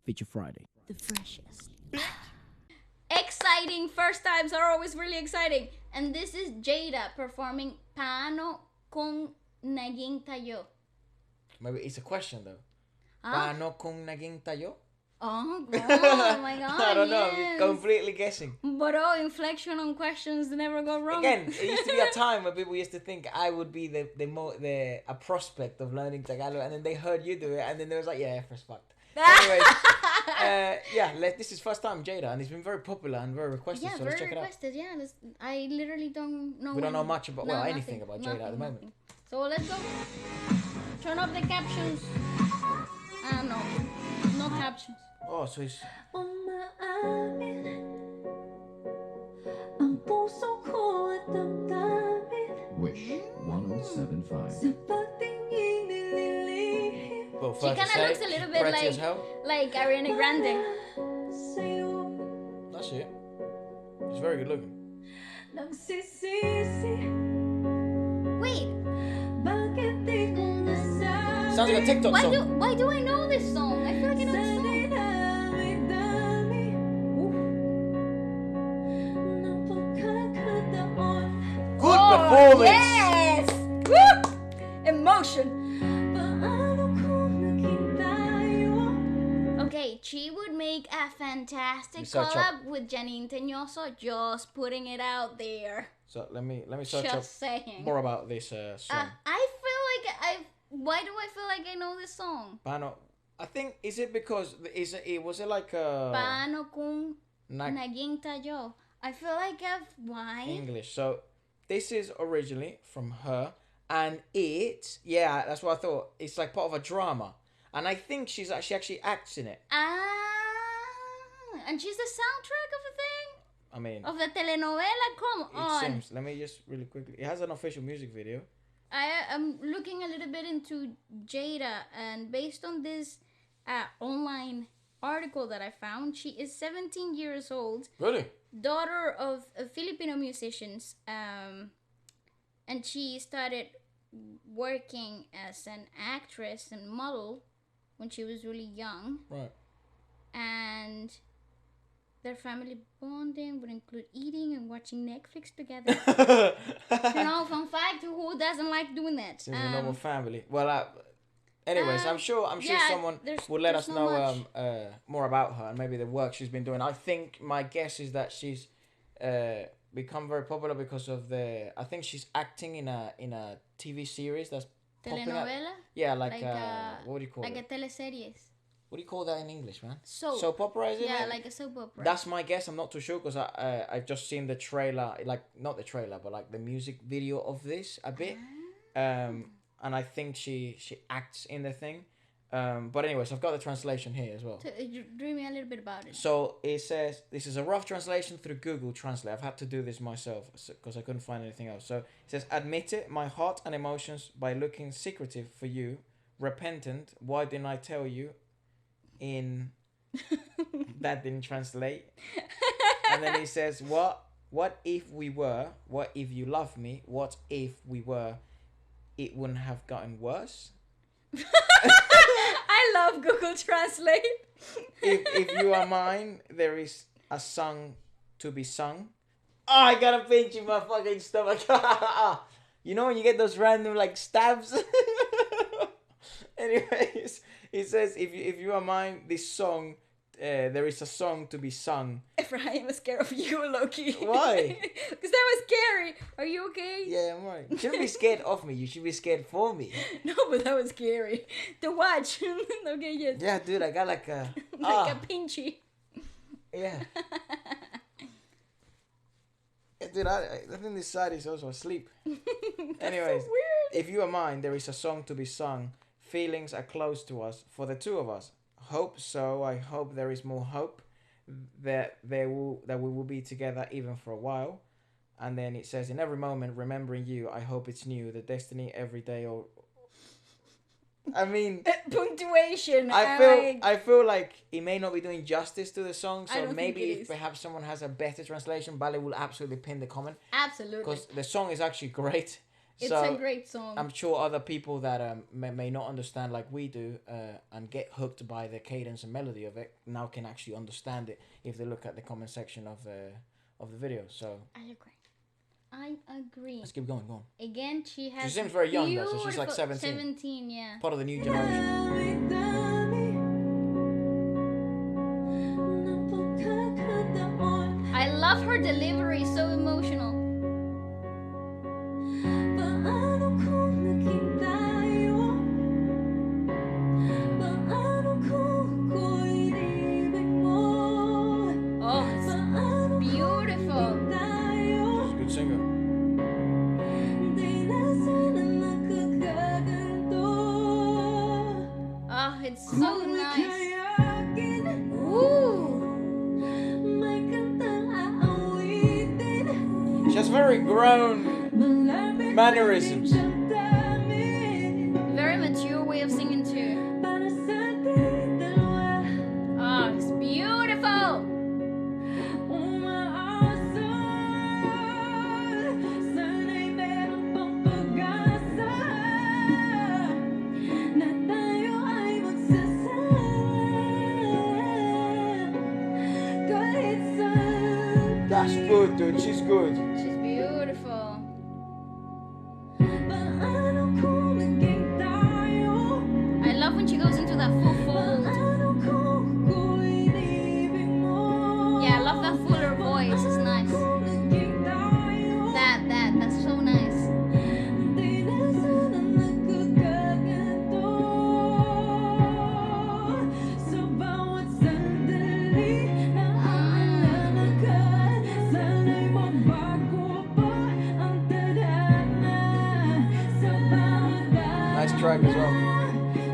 Feature Friday. The freshest. Exciting! First times are always really exciting. And this is Jayda performing Paano Kung Naging Tayo. Maybe it's a question though. Huh? Paano kung naging tayo? Oh, oh my god. I don't know. Yes. Completely guessing. But oh, inflection on questions never go wrong. Again, it used to be a time where people used to think I would be a prospect of learning Tagalog, and then they heard you do it, and then they was like, yeah, Efra's fucked. Anyways, this is first time Jayda, and it's been very popular and very requested. Yeah, so let's very check it out. requested. Yeah, I literally don't know. We don't know much about nothing, anything about Jayda at the moment. nothing. So let's go. Turn up the captions. No captions. Oh, so it's Umaamin ang puso ko at damdamin Wish 1075. sa pagtingin nililihim well, She first to kind of say, looks a little bit pretty as hell. like Ariana Grande. sa'yo. That's it. It's very good looking. Nagsisisi, Wait, bakit di ko nasabi? Sounds like a TikTok song. why do I know this song? I feel like I know this song. Dami-dami ng pagkakataon. Good performance. Yes! Woo! Emotion. Paano kung naging tayo? Okay, she would make a fantastic Research collab with Janine Teñoso. Just putting it out there. So let me search up Just saying. more about this song. I feel like Why do I feel like I know this song? Paano? I think is it because was it like a Paano kung nag- naging tayo? I feel like why? English? So this is originally from her, and that's what I thought. It's like part of a drama, and I think she actually acts in it. And she's the soundtrack of a thing I mean, of the telenovela. Come it on. seems. Let me just really quickly. It has an official music video. I am looking a little bit into Jayda, and based on this online article that I found, she is 17 years old, Really? daughter of Filipino musicians, and she started working as an actress and model when she was really young, Right. and their family bonding would include eating and watching Netflix together. Fun fact, who doesn't like doing that? Seems a normal family. Well, anyways, I'm sure yeah, someone there's- will let there's us not know much. more about her and maybe the work she's been doing. I think my guess is that she's become very popular because of I think she's acting in a TV series that's popping up. Telenovela? Yeah, like a- what do you call Like a it? teleseries. What do you call that in English, man? Soap. Opera, is it? Yeah, maybe? like a soap opera. That's my guess. I'm not too sure because I've just seen the trailer, like not the trailer, but like the music video of this a bit, and I think she acts in the thing, but anyways, I've got the translation here as well. Dream me a little bit about it. So it says this is a rough translation through Google Translate. I've had to do this myself because I couldn't find anything else. So it says, "Admit it, my heart and emotions by looking secretive for you, repentant. Why didn't I tell you?" In that didn't translate. And then he says, what if we were, what if you love me, what if we were, it wouldn't have gotten worse. I love Google Translate. If you are mine, there is a song to be sung. Oh, I got a pinch in my fucking stomach. You know when you get those random like stabs? Anyways, it says if you are mine, this song, there is a song to be sung. Efra, I am scared of you, Loki. Why? Because that was scary. Are you okay? Yeah, I'm right. You shouldn't be scared of me. You should be scared for me. No, but that was scary to watch. Okay, yes. Yeah, dude, I got like a Like a pinchy. yeah. Yeah, dude, I think this side is also asleep. Anyways, so weird. if you are mine, there is a song to be sung. Feelings are close to us, for the two of us. Hope so. I hope there is more hope that we will be together even for a while. And then it says, in every moment, remembering you, I hope it's new. The destiny every day. Or I mean, Punctuation. I feel like it may not be doing justice to the song. I So don't maybe think it if is. perhaps someone has a better translation, Bale will absolutely pin the comment Absolutely. because the song is actually great. It's So, a great song. I'm sure other people that may not understand like we do and get hooked by the cadence and melody of it now can actually understand it if they look at the comment section of the video. So I agree. let's keep going. Go on. Again, she has. She seems very young though, so she's like beautiful- 17. 17, yeah. Part of the new generation. I love her delivery, so emotional. Paano kung naging tayo? Paano kung ako'y inibig mo? Oh, it's Paano beautiful. kung tayo? She's a good singer. Di na sana magkakaganto. Oh, it's so Kung nice. ikayakin, Ooh. may kantang aawitin. She has very grown Malapit mannerisms. sa damdamin. Very mature way of singing too. Para sa ating dalawa, Oh, it's beautiful. umaasal. Sana'y meron pang pag-asa na tayo ay magsasama. Kahit saan That's good, dude. She's good. She's beautiful. paano kung naging tayo? I love when she goes into that full fold. Paano kung ako'y inibig mo? Yeah, I love that fuller voice. It's nice. Kung naging tayo, That's so nice. di na sana nagkakaganto. Sa bawat sandali na aalala ka, sana'y magbago pa ang tadhana. Sa bawat Nice track as well. di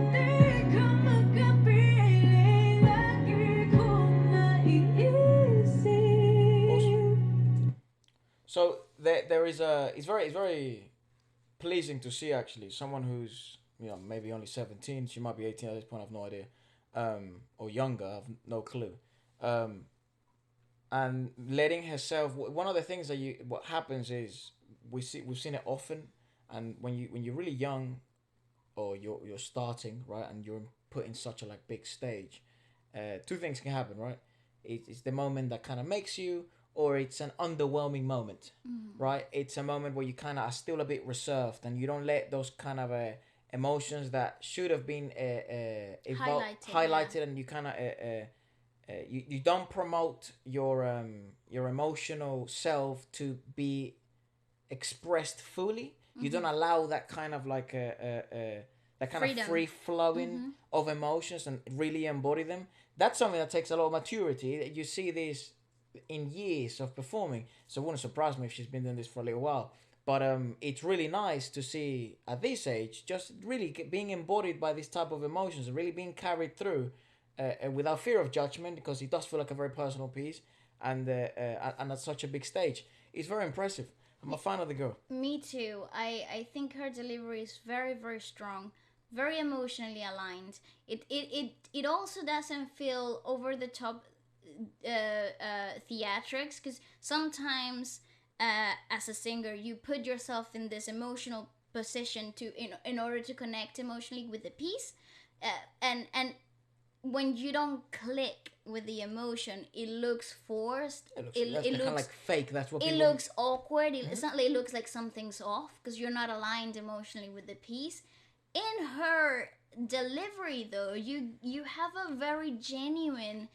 ka magkapiling, lagi kong naiisip. So there is it's very pleasing to see actually someone who's maybe only 17. She might be 18 at this point. I've no idea, or younger. I've no clue. And letting herself. One of the things that what happens is we've seen it often, and when you're really young, or you're starting right, and you're put in such a like big stage, two things can happen, right? It's the moment that kind of makes you, or it's an underwhelming moment, right? It's a moment where you kind of are still a bit reserved and you don't let those kind of emotions that should have been highlighted, and you kind of you don't promote your emotional self to be expressed fully. You don't allow that kind of like that kind Freedom. of free flowing of emotions and really embody them. That's something that takes a lot of maturity. You see this in years of performing, so it wouldn't surprise me if she's been doing this for a little while. But it's really nice to see at this age just really being embodied by this type of emotions and really being carried through without fear of judgment, because it does feel like a very personal piece, and at such a big stage. It's very impressive. I'm a fan of the girl. Me too. I think her delivery is very, very strong, very emotionally aligned. It also doesn't feel over the top theatrics, because sometimes as a singer you put yourself in this emotional position to in order to connect emotionally with the piece, and when you don't click with the emotion, it looks forced. It looks kind of like fake. That's what It people. looks awkward. It's not like it looks like something's off because you're not aligned emotionally with the piece. In her delivery, though, you have a very genuine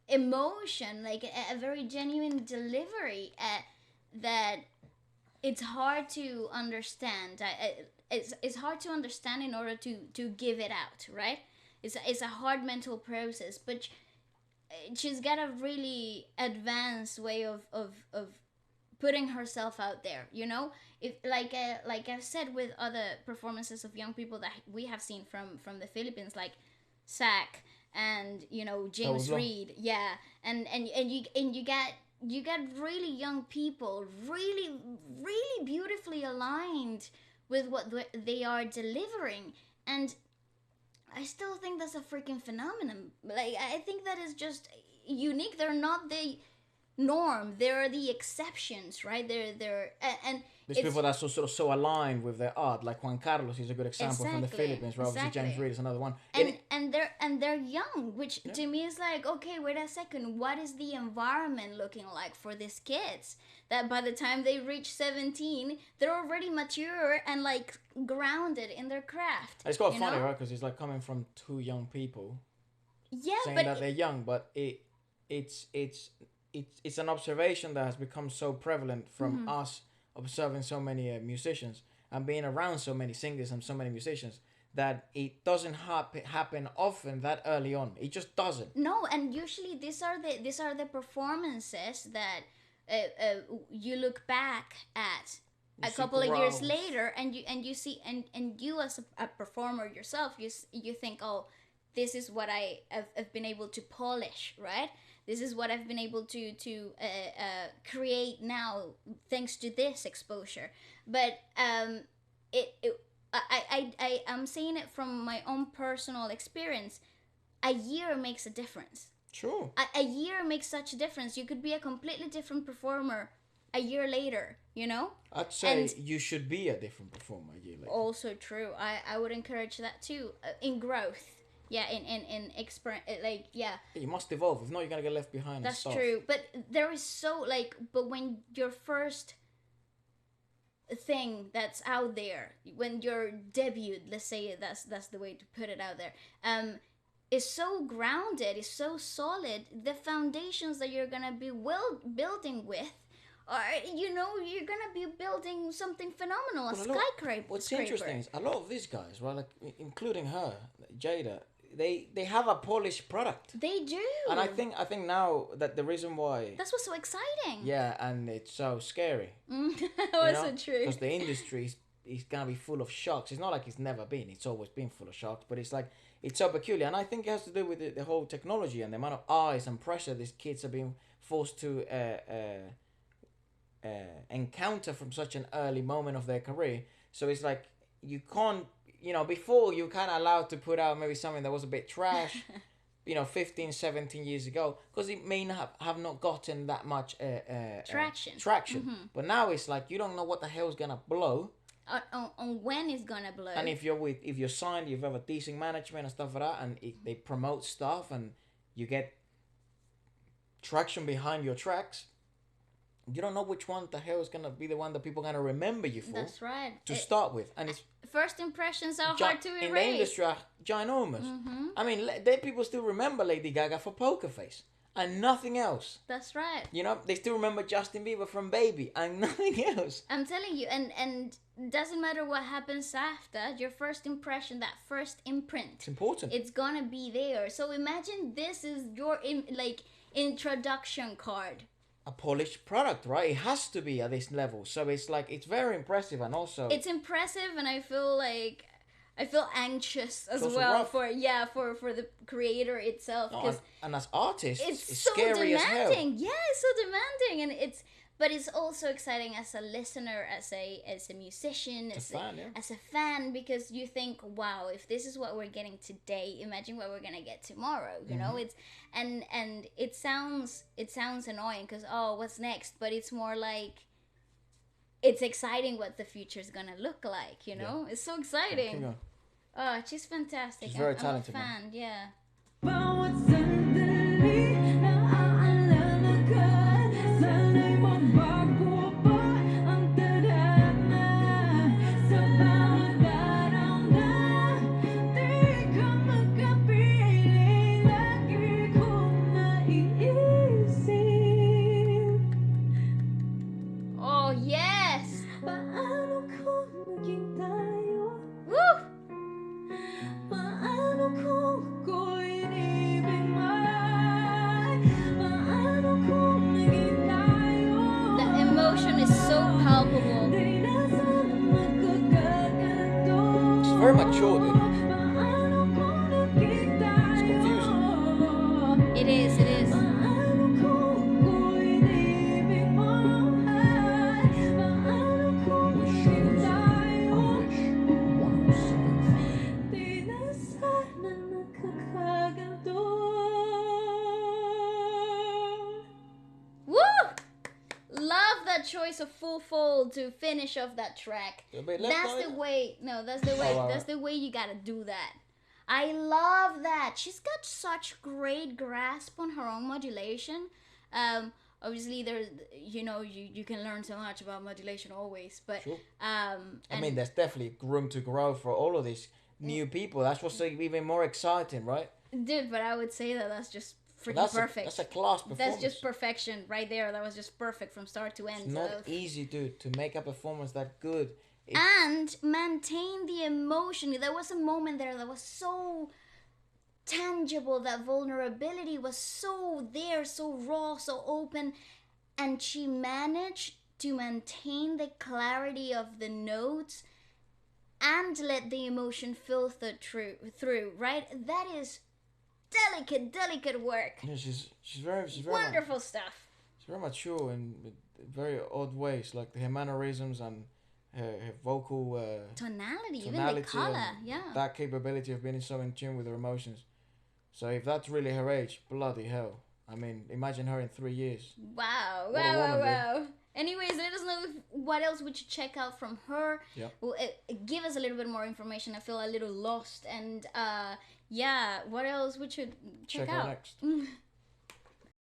emotion, like a very genuine delivery that it's hard to understand. It's hard to understand in order to give it out, right? It's a hard mental process, but she's got a really advanced way of putting herself out there, you know. If like I've said with other performances of young people that we have seen from the Philippines, like Zach and James Reed, yeah, and you get really young people, really beautifully aligned with what they are delivering, and I still think that's a freaking phenomenon. Like, I think that is just unique. They're not the norm. They're the exceptions, right? And There's people that are sort of so aligned with their art, like Juan Carlos is a good example from the Exactly, Philippines, right? Obviously James exactly. Reid is another one. and they're young, which to me is like, okay, wait a second, what is the environment looking like for these kids? That by the time they reach 17, they're already mature and like grounded in their craft. It's quite you funny, know? right? Because it's like coming from two young people Yeah, saying but that they're young, but it's an observation that has become so prevalent from Mm-hmm. us observing so many musicians and being around so many singers and so many musicians that it doesn't happen often that early on. It just doesn't. no, and usually these are the performances that you look back at a see couple of years growth. later, and you see, and you as a performer yourself, you think, oh, this is what have been able to polish, right? This is what I've been able to create now thanks to this exposure. But I'm saying it from my own personal experience. A year makes a difference. True. A year makes such a difference. You could be a completely different performer a year later, you know? I'd say And- you should be a different performer a year later. Also true. I would encourage that too, in growth. Yeah, in experience, like, yeah, You must evolve. If not, you're gonna get left behind. that's and stuff. true. But there is so, like, but when your first thing that's out there, when your debut, let's say that's the way to put it out there, is so grounded, is so solid, the foundations that you're gonna be building with are, you know, you're gonna be building something phenomenal, a But a lot- skyscraper. What's interesting is a lot of these guys, right, like including her, Jayda, they have a polished product, They do. and I think now that the reason why, that's what's so exciting. yeah, and it's so scary. Also true. Because the industry is gonna be full of shocks. It's not like it's never been. It's always been full of shocks, but it's like it's so peculiar, and I think it has to do with the whole technology and the amount of eyes and pressure these kids are being forced to encounter from such an early moment of their career. So it's like you can't, you know, before you kind of allowed to put out maybe something that was a bit trash, 15, 17 years ago, because it may have not gotten that much Traction. But now it's like you don't know what the hell's gonna blow. On when it's gonna blow. And if you're signed, you have a decent management and stuff like that, and they promote stuff, and you get traction behind your tracks, you don't know which one the hell is gonna be the one that people are gonna remember you for. That's right. To start with, and it's First impressions are hard to erase. in the industry are ginormous. I mean, people still remember Lady Gaga for Poker Face and nothing else. That's right. You know, they still remember Justin Bieber from Baby and nothing else. I'm telling you, and doesn't matter what happens after, your first impression, that first imprint, It's important. it's gonna be there. So imagine this is your introduction card. A polished product, right? It has to be at this level. So it's like it's very impressive, and also It's impressive, and I feel anxious as also well rough. for the creator itself, no, because and as artists, it's so scary as hell. demanding. Yeah, it's so demanding, and but it's also exciting as a listener, as a musician, As a fan, yeah. as a fan, because you think, wow, if this is what we're getting today, imagine what we're gonna get tomorrow. You know, it's and it sounds annoying because, oh, what's next? But it's more like it's exciting what the future is gonna look like. You know, it's so Keep exciting. going. Oh, she's fantastic. She's very I'm talented, a man. fan. Yeah. Bawat sandali na aalala ka, sana'y magbago pa ang tadhana. Sa bawat araw na di ka magkapiling, lagi kong naiisip. Oh yes. Paano kung naging tayo? Woo. Paano kung ako'y inibig choice of full fold to finish off that track. That's the way. No, that's the way. That's the way you gotta do that. I love that. She's got such great grasp on her own modulation. Obviously, there's you can learn so much about modulation always, but sure. I mean, there's definitely room to grow for all of these new people. That's what's even more exciting, right? Dude, but I would say that's just freaking perfect. That's a class performance. That's just perfection right there. That was just perfect from start to end. It's not easy, dude, to make a performance that good. And maintain the emotion. There was a moment there that was so tangible. That vulnerability was so there, so raw, so open. And she managed to maintain the clarity of the notes and let the emotion filter through, right? That is delicate work. Yeah, she's very wonderful stuff. She's very mature in very odd ways, like her mannerisms and her vocal tonality, even the color, yeah. That capability of being so in tune with her emotions. So if that's really her age, bloody hell. I mean, imagine her in 3 years. Wow. Anyways, let us know what else we should check out from her. Yep. Well, give us a little bit more information. I feel a little lost. And what else we should check out? Check out next.